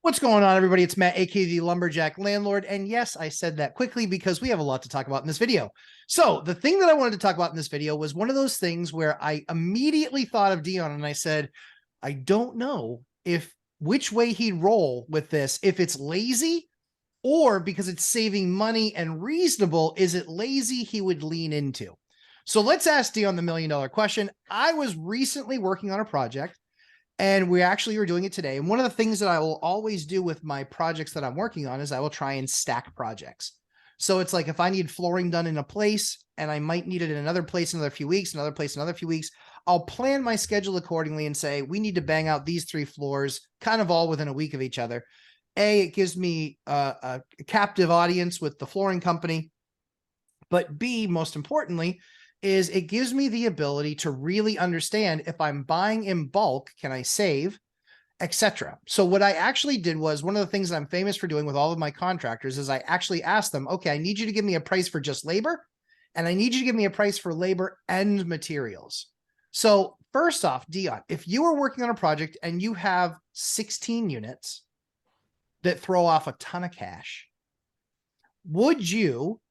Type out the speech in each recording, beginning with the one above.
What's going on, everybody? It's Matt, aka the Lumberjack Landlord. And yes, I said that quickly because we have a lot to talk about in this video. So the thing that I wanted to talk about in this video was one of those things where I immediately thought of Dion and I said, I don't know which way he'd roll with this, if it's lazy or because it's saving money and reasonable, is it lazy he would lean into? So let's ask Dion the $1 million question. I was recently working on a project. And we actually are doing it today. And one of the things that I will always do with my projects that I'm working on is I will try and stack projects. So it's like if I need flooring done in a place and I might need it in another place in another few weeks, another place in another few weeks, I'll plan my schedule accordingly and say, we need to bang out these 3 floors kind of all within a week of each other. A, it gives me a captive audience with the flooring company. But B, most importantly, is it gives me the ability to really understand if I'm buying in bulk, can I save, etc. So what I actually did was one of the things that I'm famous for doing with all of my contractors is I actually asked them, okay, I need you to give me a price for just labor, and I need you to give me a price for labor and materials. So first off, Dion, if you are working on a project and you have 16 units that throw off a ton of cash, would you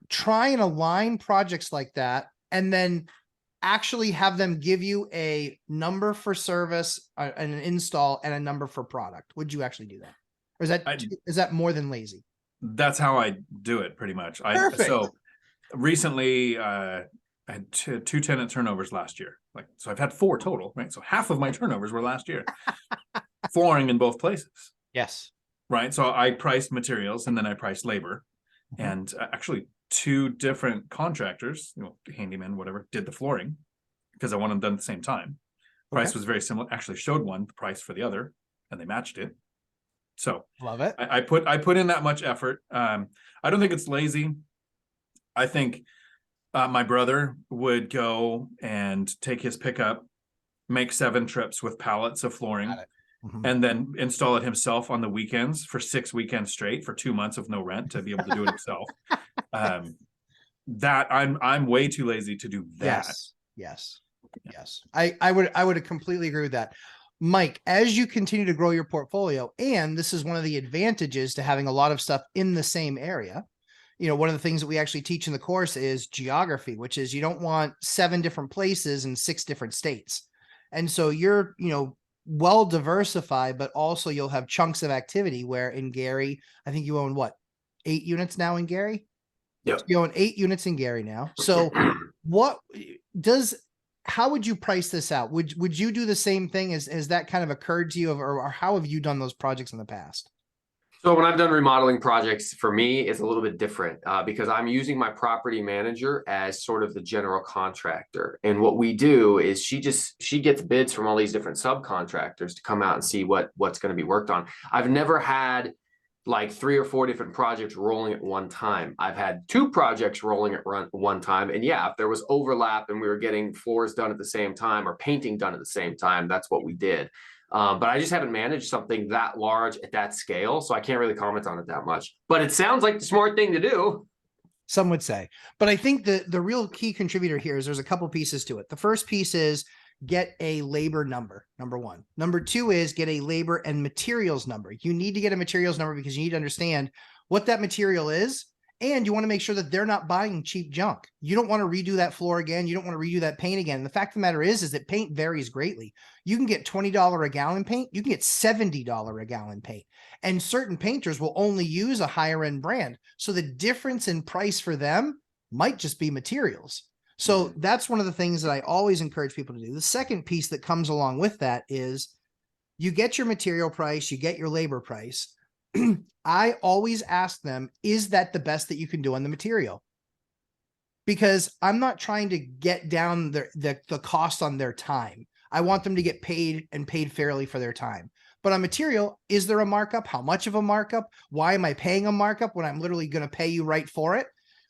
try and align projects like that and then actually have them give you a number for service, an install, and a number for product? Would you actually do that? Or is that more than lazy? That's how I do it pretty much. Perfect. So recently I had two tenant turnovers last year. So I've had 4 total, right? So half of my turnovers were last year. Flooring in both places. Yes. Right. So I priced materials and then I priced labor. And actually 2 different contractors, handyman, whatever, did the flooring because I want them done at the same time. Price was very similar. Actually showed one the price for the other, and they matched it. So love it. I put in that much effort. I don't think it's lazy. I think my brother would go and take his pickup, make 7 trips with pallets of flooring, and then install it himself on the weekends for 6 weekends straight for 2 months of no rent to be able to do it himself. That I'm way too lazy to do that. Yes. I would completely agree with that. Mike, as you continue to grow your portfolio, and this is one of the advantages to having a lot of stuff in the same area. One of the things that we actually teach in the course is geography, which is you don't want 7 different places in 6 different states. And so you're, well diversified, but also you'll have chunks of activity where in Gary, I think you own 8 units now in Gary? Yep. You own 8 units in Gary now. So how would you price this out? Would you do the same thing? Has that kind of occurred to you, or how have you done those projects in the past? So when I've done remodeling projects, for me, it's a little bit different because I'm using my property manager as sort of the general contractor. And what we do is she gets bids from all these different subcontractors to come out and see what's going to be worked on. I've never had like 3 or 4 different projects rolling at one time. I've had 2 projects rolling at one time. And yeah, if there was overlap and we were getting floors done at the same time or painting done at the same time, that's what we did. But I just haven't managed something that large at that scale, so I can't really comment on it that much. But it sounds like the smart thing to do. Some would say. But I think the real key contributor here is there's a couple pieces to it. The first piece is get a labor number, number 1. Number 2 is get a labor and materials number. You need to get a materials number because you need to understand what that material is. And you want to make sure that they're not buying cheap junk. You don't want to redo that floor again. You don't want to redo that paint again. And the fact of the matter is that paint varies greatly. You can get $20 a gallon paint. You can get $70 a gallon paint. And certain painters will only use a higher end brand. So the difference in price for them might just be materials. So that's one of the things that I always encourage people to do. The second piece that comes along with that is you get your material price, you get your labor price. I always ask them, is that the best that you can do on the material? Because I'm not trying to get down the cost on their time. I want them to get paid and paid fairly for their time. But on material, is there a markup? How much of a markup? Why am I paying a markup when I'm literally going to pay you right for it?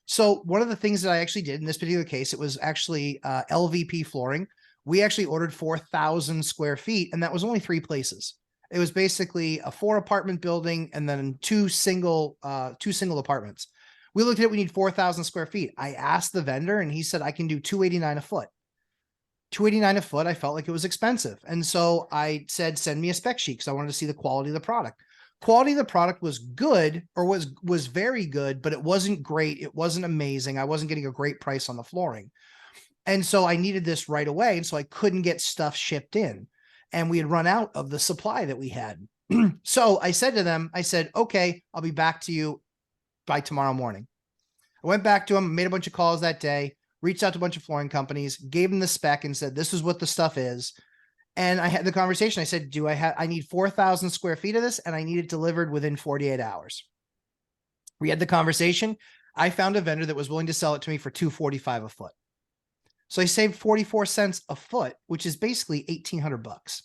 So one of the things that I actually did in this particular case, it was actually LVP flooring. We actually ordered 4,000 square feet, and that was only 3 places. It was basically a 4 apartment building and then 2 single apartments. We looked at it, we need 4,000 square feet. I asked the vendor and he said, I can do $289 a foot. $289 a foot, I felt like it was expensive. And so I said, send me a spec sheet because I wanted to see the quality of the product. Quality of the product was good, or was very good, but it wasn't great. It wasn't amazing. I wasn't getting a great price on the flooring. And so I needed this right away. And so I couldn't get stuff shipped in. And we had run out of the supply that we had. So I said to them, I said, okay, I'll be back to you by tomorrow morning. I went back to them, made a bunch of calls that day, reached out to a bunch of flooring companies, gave them the spec and said, this is what the stuff is. And I had the conversation. I said, I need 4,000 square feet of this, and I need it delivered within 48 hours. We had the conversation. I found a vendor that was willing to sell it to me for $245 a foot. So I saved 44 cents a foot, which is basically $1,800.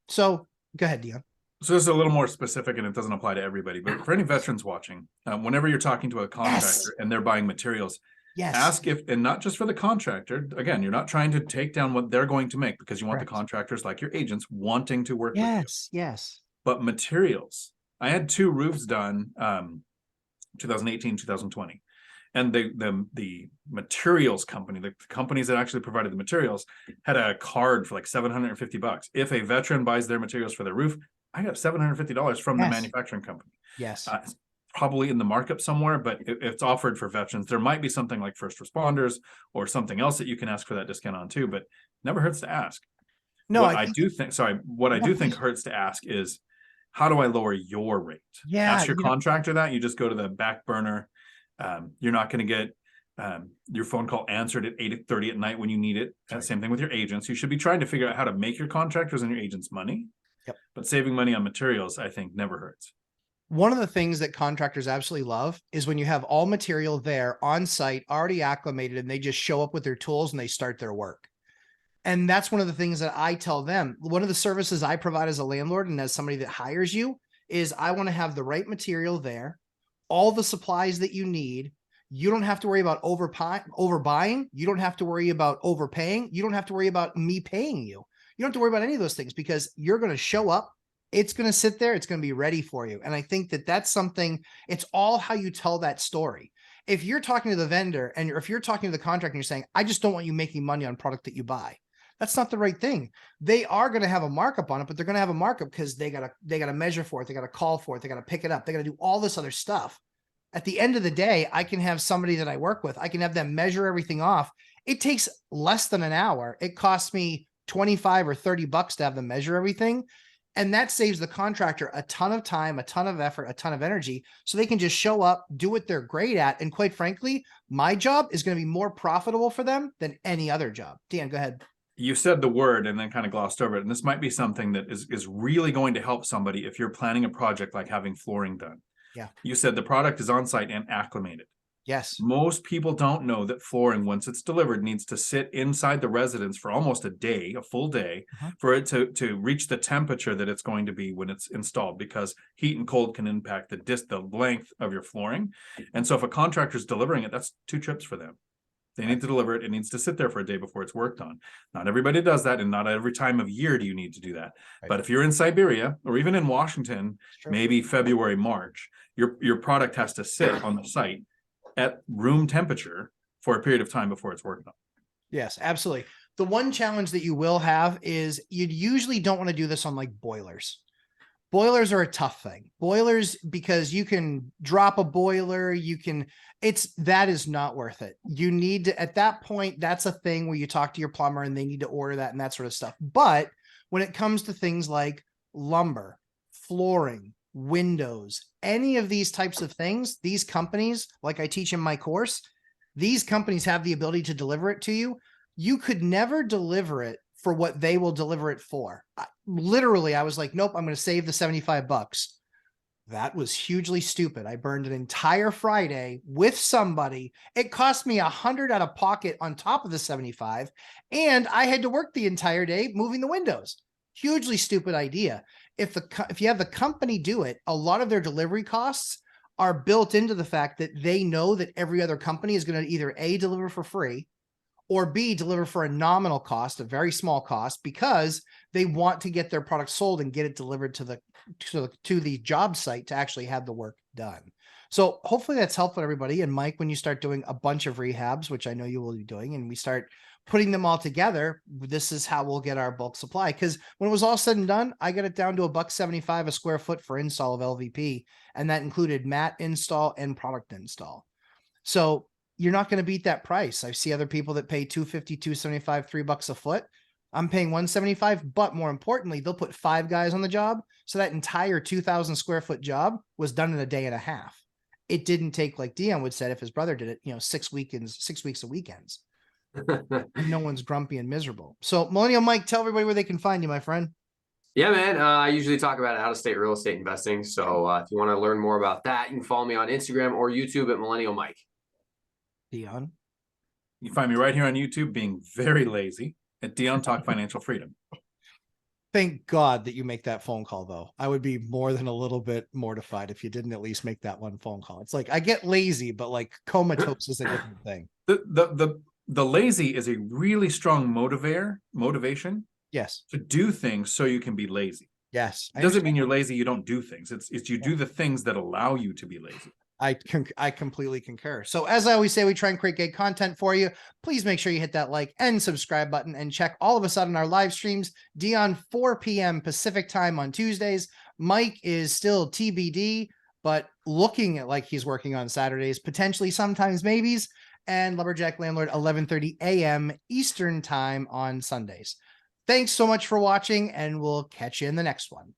So go ahead, Dion. So this is a little more specific, and it doesn't apply to everybody, but for any veterans watching, whenever you're talking to a contractor and they're buying materials, ask if, and not just for the contractor, again, you're not trying to take down what they're going to make, because you want the contractors, like your agents, wanting to work with you. Yes. But materials, I had 2 roofs done, 2018, 2020. And the materials company, the companies that actually provided the materials, had a card for like $750. If a veteran buys their materials for their roof, I got $750 from the manufacturing company. Yes. It's probably in the markup somewhere, but it's offered for veterans. There might be something like first responders or something else that you can ask for that discount on too, but never hurts to ask. No, what I do think hurts to ask is, how do I lower your rate? Ask your contractor that. You just go to the back burner. You're not going to get your phone call answered at 8:30 at night when you need it. Same thing with your agents. You should be trying to figure out how to make your contractors and your agents money. But saving money on materials, I think, never hurts. One of the things that contractors absolutely love is when you have all material there on site, already acclimated, and they just show up with their tools and they start their work. And that's one of the things that I tell them. One of the services I provide as a landlord and as somebody that hires you is I want to have the right material there, all the supplies that you need. You don't have to worry about overbuying. You don't have to worry about overpaying. You don't have to worry about me paying you. You don't have to worry about any of those things, because you're going to show up. It's going to sit there. It's going to be ready for you. And I think that that's something, it's all how you tell that story. If you're talking to the vendor, and if you're talking to the contractor and you're saying, I just don't want you making money on product that you buy, that's not the right thing. They are going to have a markup on it, but they're going to have a markup because they got to measure for it. They got to call for it. They got to pick it up. They got to do all this other stuff. At the end of the day, I can have somebody that I work with. I can have them measure everything off. It takes less than an hour. It costs me $25 or $30 to have them measure everything. And that saves the contractor a ton of time, a ton of effort, a ton of energy. So they can just show up, do what they're great at. And quite frankly, my job is going to be more profitable for them than any other job. Dan, go ahead. You said the word and then kind of glossed over it. And this might be something that is really going to help somebody if you're planning a project like having flooring done. Yeah. You said the product is on site and acclimated. Yes. Most people don't know that flooring, once it's delivered, needs to sit inside the residence for almost a day, a full day, for it to reach the temperature that it's going to be when it's installed, because heat and cold can impact the length of your flooring. And so if a contractor is delivering it, that's 2 trips for them. They need to deliver it. It needs to sit there for a day before it's worked on. Not everybody does that, and not every time of year do you need to do that. But if you're in Siberia or even in Washington, maybe February, March, your product has to sit on the site at room temperature for a period of time before it's worked on. Yes, absolutely. The one challenge that you will have is you usually don't want to do this on like boilers. Boilers are a tough thing. Boilers, because you can drop a boiler, that is not worth it. You need to, at that point, that's a thing where you talk to your plumber and they need to order that and that sort of stuff. But when it comes to things like lumber, flooring, windows, any of these types of things, these companies, like I teach in my course, these companies have the ability to deliver it to you. You could never deliver it for what they will deliver it for. Literally, I was like, nope, I'm going to save the $75. That was hugely stupid. I burned an entire Friday with somebody. It cost me $100 out of pocket on top of the 75. And I had to work the entire day moving the windows. Hugely stupid idea. If you have the company do it, a lot of their delivery costs are built into the fact that they know that every other company is going to either A, deliver for free, or B, deliver for a nominal cost, a very small cost, because they want to get their product sold and get it delivered to the job site to actually have the work done. So hopefully that's helpful to everybody. And Mike, when you start doing a bunch of rehabs, which I know you will be doing, and putting them all together, this is how we'll get our bulk supply. Because when it was all said and done, I got it down to $1.75 a square foot for install of LVP. And that included mat install and product install. So you're not going to beat that price. I see other people that pay $250, $275, $3 a foot. I'm paying $175, but more importantly, they'll put 5 guys on the job. So that entire 2,000 square foot job was done in a day and a half. It didn't take, like Dion would said, if his brother did it, 6 weeks of weekends. And no one's grumpy and miserable. So Millennial Mike, tell everybody where they can find you, my friend. Yeah, man. I usually talk about out-of-state real estate investing. So if you want to learn more about that, you can follow me on Instagram or YouTube at Millennial Mike. Dion. You find me right here on YouTube being very lazy at Dion Talk Financial Freedom. Thank God that you make that phone call, though. I would be more than a little bit mortified if you didn't at least make that one phone call. It's like I get lazy, but like comatose is a different thing. The lazy is a really strong motivation. Yes. To do things so you can be lazy. Yes. It doesn't mean you're lazy, you don't do things. It's you do the things that allow you to be lazy. I completely concur. So as I always say, we try and create great content for you. Please make sure you hit that like and subscribe button and check all of us out on our live streams. Dion, 4 p.m. Pacific time on Tuesdays. Mike is still TBD, but looking at like he's working on Saturdays, potentially sometimes maybes. And Lumberjack Landlord, 11:30 a.m. Eastern time on Sundays. Thanks so much for watching, and we'll catch you in the next one.